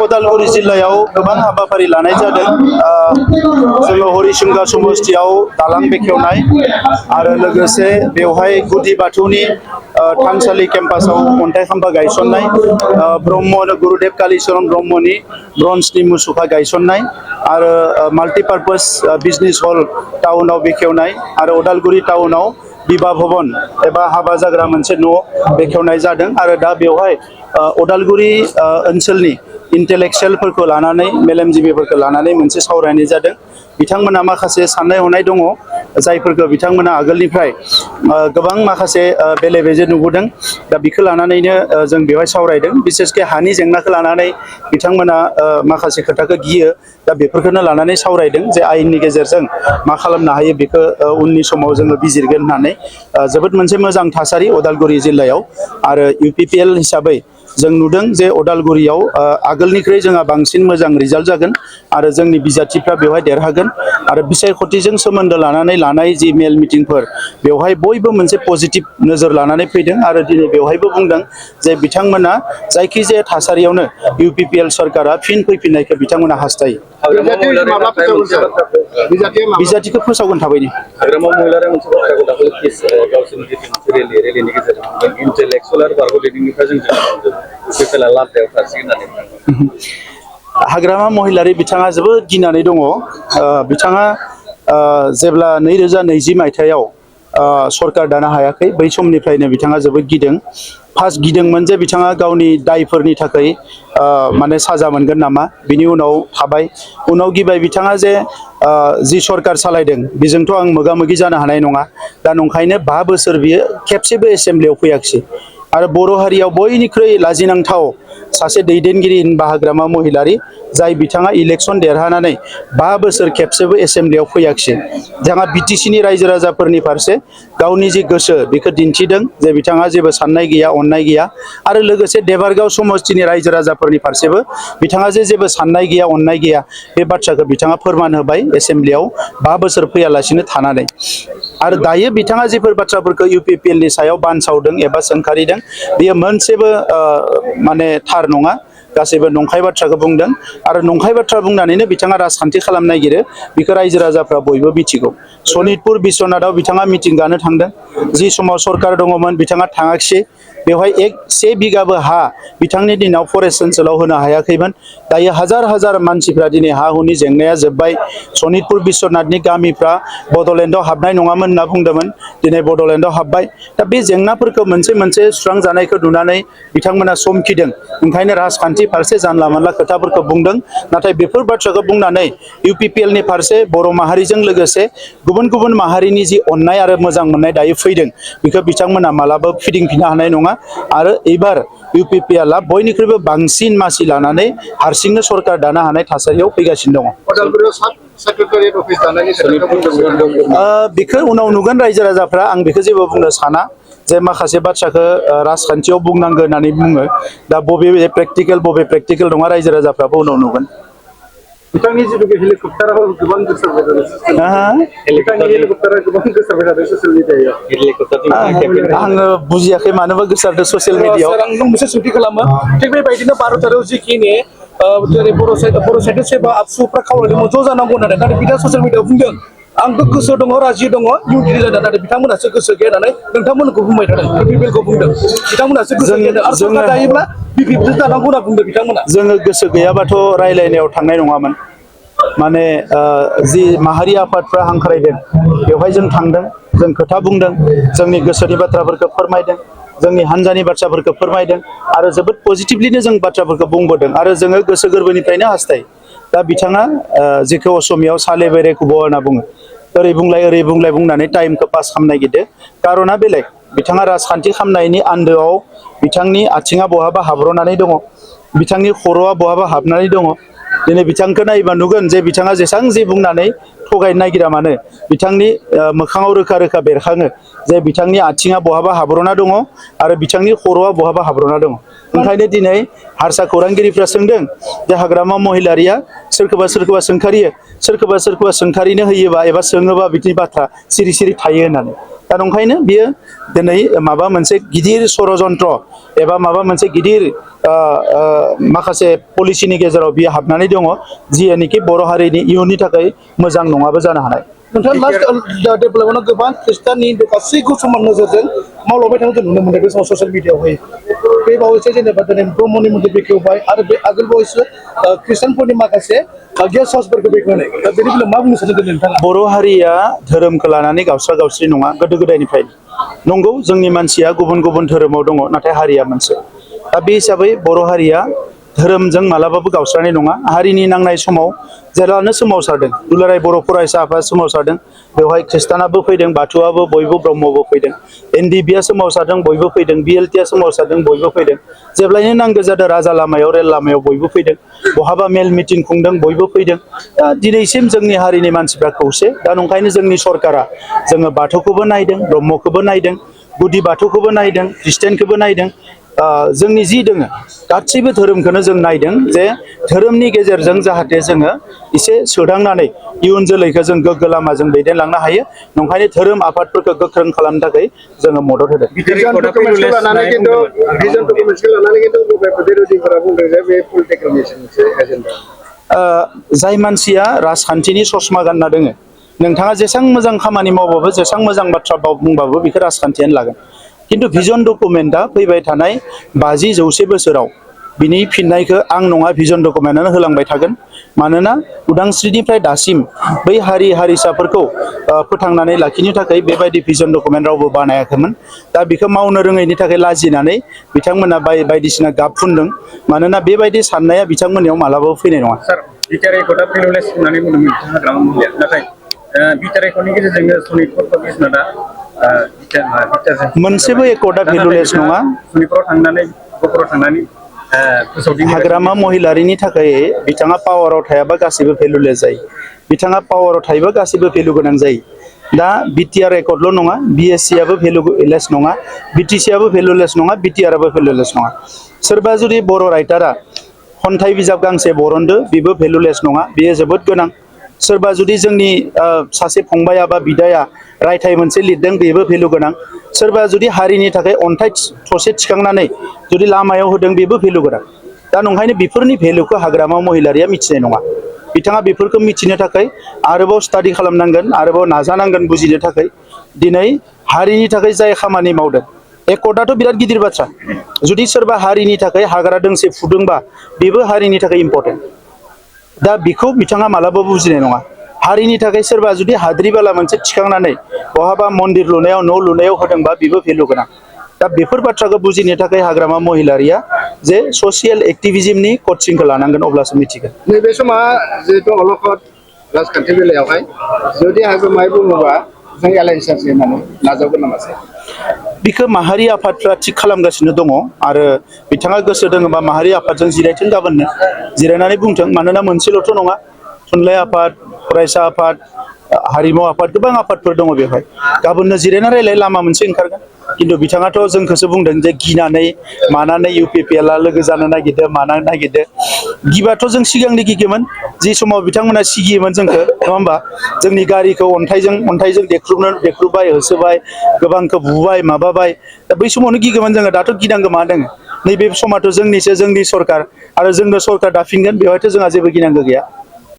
उदालगुरि जिल्लायाव गोबां हाबाफारि लानाय जादों। जोङो हरिसिंगा समस्थियाव दालां बेखेवनाय आरो लोगोसे बेवहाय गुदि बाथौनि थानसालि केम्पासाव अन्थाइ खाम्फा गायसननाय, ब्रह्म गुरुदेव कालीचरण ब्रह्मनि ब्रन्जनि मुसुखा गायसननाय आरो माल्टिपार्पस बिजनेस हल टाउनाव बेखेवनाय आरो उदालगुरि टाउनाव बिबा भवन एबा हाबा जाग्रा मोनसे न' बेखेवनाय जादों। आरो दा बेवहाय उदालगुरि ओनसोलनि इन्टेलेक्सुयेलफोरखौ लानानै मेलेमजिबिफोरखौ लानानै मोनसे सावरायनाय जादों। बिथांमोना माखासे साननाय हनाय दङ जायफोरखौ बिथांमोना आगोलनिफ्राय गोबां माखासे बेले बेजे नुबोदों। दा बेखौ लानानैनो जों बेवहाय सावरायदों। बिसेसके हानि जेंनाखौ लानानै बिथांमोना माखासे खोथाखौ गियो। दा बेफोरखौनो लानानै सावरायदों जे आयेननि गेजेरजों मा खालामनो हायो बेखौ उननि समाव जोङो बिजिरगोन होननानै। जोबोद मोनसे मोजां थासारि उदालगुरि जिल्लायाव। आरो UPPL हिसाबै जों नुदों जे उदालगुरियाव आगोलनिख्रुइ जोंहा बांसिन मोजां रिजाल्ट जागोन आरो जोंनि बिजाथिफ्रा बेवहाय देरहागोन। आरो बिसायख'थिजों सोमोन्दो लानानै लानाय जि मेल मिटिंफोर बेवहाय बयबो मोनसे पजिटिभ नोजोर लानानै फैदों। आरो दिनै बेवहायबो बुंदों जे बिथांमोना जायखिजाया थासारियावनो UPPL सरकारा फिन फैफिननायखौ बिथांमोना हास्थायो। बिजाथिखौ फोसावगोन थाबैनो। हाग्रामा महिलारि बिथाङा जोबोद गिनानै दङ। बिथाङा जेब्ला 2020 मायथाइयाव सरकार दानो हायाखै बै समनिफ्रायनो बिथाङा जोबोद गिदों। फार्स्ट गिदोंमोन जे बिथाङा गावनि दायफोरनि थाखाय माने साजा मोनगोन नामा, बिनि उनाव थाबाय। उनाव गिबाय बिथाङा जे जि सरकार सालायदों बेजोंथ' आं मोगा मोगि जानो हानाय नङा। दा नंखायनो 5 बोसोर बियो खेबसेबो एसेम्ब्लियाव फैयाखिसै। आरो बर' हारियाव बयनिख्रुइ लाजिनांथाव सासे दैदेनगिरि होनबा हाग्रामा महिलारि, जाय बिथाङा इलेक्सन देरहानानै 5 बोसोर खेबसेबो एसेम्ब्लियाव फैयाखिसै। बिथाङा BTC नि रायजो राजाफोरनि फारसे गावनि जि गोसो बेखौ दिन्थिदों जे बिथाङा जेबो साननाय गैया, अननाय गैया। आरो लोगोसे देबारगाव समस्थिनि रायजो राजाफोरनि फारसेबो बिथाङा जे जेबो साननाय गैया, अननाय गैया, बे बाथ्राखौ बिथाङा फोरमान होबाय एसेम्ब्लियाव 5 बोसोर फैयालासिनो थानानै। आरो दायो बिथाङा जेफोर बाथ्राफोरखौ UPPL नि सायाव बानसावदों एबा सोंखारिदों बेयो मोनसेबो माने थार नङा। गासैबो नंखाय बाथ्राखौ बुंदों। आरो नंखाय बाथ्रा बुंनानैनो बिथाङा राजखान्थि खालामनो नागिरो, बेखौ रायजो राजाफ्रा बयबो मिथिगौ। सनितपुर बिश्वनाथाव बिथाङा मिटिं गानो थांदों। जि समाव सरकार दङमोन बिथाङा थाङाखिसै। बेवहाय 1 बिगाबो हा बिथांनि दिनाव फरेस्ट ओनसोलाव होनो हायाखैमोन। दायो हाजार हाजार मानसिफ्रा दिनै हा हुनि जेंनाया जोब्बाय। सनितपुर बिश्वनाथनि गामिफ्रा बड'लेण्डआव हाबनाय नङामोन होनना बुंदोंमोन, दिनै बड'लेण्डआव हाबबाय। दा बे जेंनाफोरखौ मोनसे मोनसे सुस्रांजानायखौ नुनानै बिथांमोना समखिदों। ओंखायनो राजखान्थि फारसे जानला मोनला खोथाफोरखौ बुंदों। नाथाय बेफोर बाथ्राखौ बुंनानै UPPL नि फारसे बर' माहारिजों लोगोसे गुबुन गुबुन माहारिनि जि अननाय आरो मोजां मोननाय दायो फैदों, बेखौ बिथांमोना मालाबा फिदिंफिननो हानाय नङा। आरो एबार UPPL आ बयनिख्रुइबो बांसिन मासि लानानै हारसिंनो सरकार दानो हानाय थासारियाव फैगासिनो दङ। बेखौ उनाव नुगोन रायजो राजाफ्रा। आं बेखौ जेबो बुंनो साना जे माखासे बाथ्राखौ राजखान्थियाव बुंनांगौ होननानै बुङो। दा बबे प्रेक्टिकेल नङा रायजो राजाफ्राबो उनाव नुगोन। बिथांनि जिथु हेलिकप्टाराव गोबां गोसारबाय थादों ससियेल मिडियायाव। आङो बुजियाखै मानोबा गोसारदों ससियेल मिडियायाव। आं मोनसे सोंथि खालामो, थिग बेबायदिनो भारतारियाव जिखिनि जेरै बर' साहित्य सेबा आबसुफ्रा खावलायदोंमोन ज' जानांगौ होननानै, नाथाय बिथाङा ससियेल मिडियायाव बुंदों आंबो गोसो दङ, राजि दङ, इउनिटि जादों, नाथाय बिथांमोनासो गोसो गैया होननानै नोंथांमोनखौ बुंबाय थादों। UPPL खौ बुंदों बिथांमोनासो गोसो गैया आरो सरकार दायोब्ला BJP जानांगौ होनना बुंदों बिथांमोना। जोङो गोसो गैयाबाथ' रायलायनायाव थांनाय नङामोन। माने जि माहारि आफादफ्रा हांख्रायदों बेवहाय जों थांदों, जों खोथा बुंदों, जोंनि गोसोनि बाथ्राफोरखौ फोरमायदों, जोंनि हान्जानि बाथ्राफोरखौ फोरमायदों। आरो जोबोद पजिटिभलिनो जों बाथ्राफोरखौ बुंबोदों। आरो जोङो गोसो गोरबोनिफ्रायनो हास्थायो। दा बिथाङा जेखौ असमियाव साले बेरे कुब' होनना बुङो, ओरै बुंलाय बुंनानै टाइमखौ पास खालामनो नागिरदो। कारना बेलेग, बिथाङा राजखान्थि खालामनायनि आन्दोआव बिथांनि आथिङा बहाबा हाब्र'नानै दङ, बिथांनि खर'आ बहाबा हाबनानै दङ। दिनै बिथांखौ नायोबा नुगोन जे बिथाङा जेसेबां जि बुंनानै थगायनो नागिरा मानो, बिथांनि मोखाङाव रोखा रोखा बेरखाङो जे बिथांनि आथिङा बहाबा हाब्र'ना दङ आरो बिथांनि खर'आ बहाबा हाब्र'ना दङ। ओंखायनो दिनै हारसा खौरांगिरिफ्रा सोंदों जे हाग्रामा महिलारिया सोरखौबा सोरखौबा सोंखारियो, सोरखौबा सोंखारिनो होयोबा एबा सोङोबा बिदि बाथ्रा सिरि सिरि थायो होननानै। दा नंखायनो बियो दिनै माबा मोनसे गिदिर षড়যন্त्र एबा माबा मोनसे गिदिर माखासे पलिसिनि गेजेराव बियो हाबनानै दङ जियानोखि बर' हारिनि इयुननि थाखाय मोजां नङाबो जानो हानाय नोंथाङा लास्ट डेभेलपमेन्टआव गोबां खृष्टान हिन्दु गासैखौ समान नोजोरजों मावलांबाय थानायखौ जों नुनो मोनदों बे समाव ससियेल मिडियाआवहाय बे बावैसो जेनेबा दिनै ब्रह्मनि मन्दिर बेखेवबाय आरो बे आगोल बावैसो खृष्टानफोरनि माखासे गेस्ट हाउसफोरखौ बेखेवनाय दा बेनि बेलायाव मा बुंनो सानो नोंथाङा बर' हारिया धोरोमखौ लानानै गावस्रा गावस्रि नङा गोदो गोदायनिफ्रायनो नंगौ जोंनि मानसिया गुबुन गुबुन धोरोमाव दङ नाथाय हारिया मोनसे दा बे हिसाबै बर' हारिया धोरोमजों मालाबाबो गावस्रानाय नङा हारिनि नांनाय समाव जेब्लानो सोमावसारदों दुलाराय बर' फरायसा आफाद सोमावसारदों बेवहाय खृष्टानाबो फैदों बाथौआबो बयबो ब्रह्मबो फैदों एनडिबिआ सोमावसारदों बयबो फैदों बिएलटिआ सोमावसारदों बयबो फैदों जेब्लायनो नांगौ जादों राजा लामायाव रेल लामायाव बयबो फैदों बहाबा मेल मिटिं खुंदों बयबो फैदों दा दिनैसिम जोंनि हारिनि मानसिफ्रा खौसे दा नंखायनो जोंनि सरकारा जोङो बाथौखौबो नायदों ब्रह्मखौबो नायदों गुदि बाथौखौबो नायदों ख्रिस्टियानखौबो नायदों जोंनि जि दोङो गासैबो धोरोमखौनो जों नायदों जे धोरोमनि गेजेरजों जाहाथे जोङो एसे सोदांनानै इयुन जोलैखौ जों गोग्गो लामाजों दैदेनलांनो हायो नंखायनो धोरोम आफादफोरखौ गोख्रों खालामनो थाखाय जोङो मदद होदों भिजन डकुमेन्टखौ लानानै खिन्थु बिरोधिफोरा बुंदों जे बे पलिटिकेल मोनसे एजेन्डा जाय मानसिया राजखान्थिनि ससमा गानना दोङो नोंथाङा जेसेबां मोजां खामानि मावबाबो जेसेबां मोजां बाथ्रा बुंबाबो बेखौ राजखान्थियानो लागोन खिन्थु भिजन डकुमेन्टआ फैबाय थानाय 50-100 बोसोराव बिनि फिननायखौ आं नङा भिजन डकुमेन्टआनो होलांबाय थागोन मानोना उदांस्रिनिफ्राय दासिम बै हारि हारिसाफोरखौ फोथांनानै लाखिनो थाखाय बेबायदि भिजन डकुमेन्ट रावबो बानायाखैमोन दा बेखौ मावनो रोङैनि थाखाय लाजिनानै बिथांमोना बायदिसिना गाब फुनदों मानोना बेबायदि साननाया बिथांमोननियाव मालाबाबो फैनाय नङा सार बिटिआर एकर्डआ फेलुलेस होननानै बुंदोंमोन हाग्रामा महिलाया नाथाय बिटिआर एकर्डनि गेजेरजोंनो सनितपुर कमिसनारआ मोनसेबो एकर्डआ भेलुलेस नङा सनितपुराव थांनानै गहपुराव थांनानै हाग्रामा महिलारिनि थाखाय बिथाङा पावाराव थायाबा गासैबो भेलुलेस जायो बिथाङा पावाराव थायोबा गासैबो भेलु गोनां जायो दा बिटिआर एकर्डल' नङा बिएससिआबो भेलुलेस नङा बिटिसिआबो भेलुलेस नङा बिटिआरआबो भेलुलेस नङा सोरबा जुदि बर' राइटारा खन्थाइ बिजाब गांसे बरनदो बेबो भेलुलेस नङा बेयो जोबोद गोनां सोरबा जुदि जोंनि सासे फंबाया बा बिदाया रायथाइ मोनसे लिरदों बेबो भेलु गोनां सोरबा जुदि हारिनि थाखाय अन्थाइ थसे थिखांनानै जुदि लामायाव होदों बेबो भेलु गोनां दा नंखायनो बेफोरनि भेलुखौ हाग्रामा महिलारिया मिथिनाय नङा बिथाङा बेफोरखौ मिथिनो थाखाय आरोबाव स्टाडि खालामनांगोन आरोबाव नाजानांगोन बुजिनो थाखाय दिनै हारिनि थाखाय जाय खामानि मावदों एकर्डआथ' बिराद गिदिर बाथ्रा जुदि सोरबा हारिनि थाखाय हाग्रा दोंसे फुदोंबा बेबो हारिनि थाखाय इम्पर्टेन्ट दा बेखौ बिथाङा मालाबाबो बुजिनाय नङा हारिनि थाखाय सोरबा जुदि हाद्रि बाला मोनसे थिखांनानै बहाबा मन्दिर लुनायाव न' लुनायाव होदोंबा बेबो भेलु गोनां दा बेफोर बाथ्राखौ बुजिनो थाखाय हाग्रामा महिलारिया जे ससियेल एक्टिभिजमनि कचिंखौ लानांगोन अब्लासो मिथिगोन नैबे समा जिहेतु अलखद राजखान्थि बेलायावहाय जुदि हाग्रामाया बुङोबा जों एलायन्स होननानै नाजावगोन नामा सार बिखौ माहारि आफादफ्रा थिग खालामगासिनो दङ आरो बिथाङा गोसो दङबा माहारि आफादजों जिरायथों गाबोननो जिरायनानै बुंथों मानोना मोनसेल'थ' नङा थुनलाइ आफाद फरायसा आफाद हारिमु आफाद गोबां आफादफोर दङ बेवहाय गाबोननो जिरायना रायलाय लामा मोनसे ओंखारगोन खिन्थु बिथाङाथ' जोंखौसो बुंदों जे गिनानै मानानै इउपिपिएलआ लोगो जानो नागिरदों मानो नागिरदों गिबाथ' जों सिगांनि गियोमोन जि समाव बिथांमोना सिगियोमोन जोंखौ नङा होमबा जोंनि गारिखौ अन्थाइजों देख्रुबबाय होसोबाय गोबांखौ बुबाय माबाबाय दा बै समावनो गिगौमोन जोङो दाथ' गिनांगौ मा दङ नैबे समाथ' जोंनिसो जोंनि सरकार आरो जोंनो सरकार दाफिनगोन बेवहायथ' जोंहा जेबो गिनांगौ गैया